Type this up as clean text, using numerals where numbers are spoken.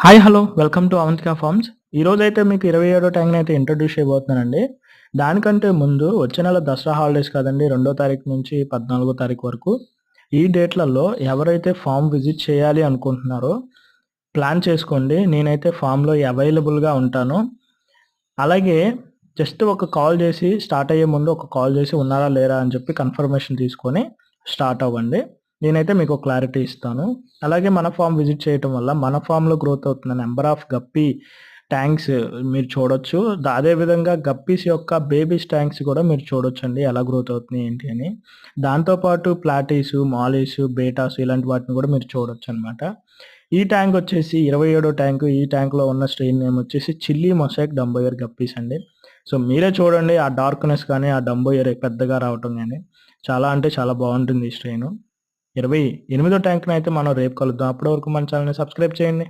Hi hello welcome to Avantika Farms. ఈరోజైతే మీకు 27 ట్యాంక్‌ని అయితే ఇంట్రొడ్యూస్ చేయబోతున్నానండి. దానికంటే ముందు వచ్చే నెల దసరా హాలిడేస్ కదండీ! 2 తారీఖు నుంచి 14 తారీఖు వరకు. ఈ డేట్‌లలో ఎవరైతే ఫార్మ్ విజిట్ చేయాలి అనుకుంటున్నారో ప్లాన్ చేసుకోండి. నేనైతే ఫార్మ్‌లో అవైలబుల్‌గా ఉంటాను. అలాగే జస్ట్ ఒక కాల్ చేసి స్టార్ట్ అయ్యే ముందు ఒక కాల్ చేసి ఉన్నారా లేరా అని చెప్పి కన్ఫర్మేషన్ తీసుకొని స్టార్ట్ అవ్వండి. నేనైతే మీకు క్లారిటీ ఇస్తాను. అలాగే మన ఫార్మ్ విజిట్ చేయటం వల్ల మన ఫార్మ్‌లో గ్రోత్ అవుతున్న నంబర్ ఆఫ్ గప్పీ ట్యాంక్స్ మీరు చూడొచ్చు. అదే విధంగా గప్పీస్ యొక్క బేబీస్ ట్యాంక్స్ కూడా మీరు చూడొచ్చండి. ఎలా గ్రోత్ అవుతున్నాయి ఏంటి అని. దాంతో పాటు ప్లాటీసు, మాలీసు, బేటాసు ఇలాంటి వాటిని కూడా మీరు చూడొచ్చనమాట. ఈ ట్యాంక్ వచ్చేసి 27 ట్యాంకు. ఈ ట్యాంక్‌లో ఉన్న స్ట్రెయిన్ నేమ్ వచ్చేసి చిల్లీ మొజాయిక్ డంబోయర్ గప్పీస్ అండి. సో, మీరే చూడండి ఆ డార్క్‌నెస్ కానీ, ఆ డంబోయర్ పెద్దగా రావటం గాని, చాలా అంటే చాలా బావుంటుంది ఈ స్ట్రెయిను. 28 ట్యాంక్‌నయితే మనం రేపు కలుద్దాం. అప్పటి వరకు మన ఛానెల్‌ని సబ్స్క్రైబ్ చేయండి.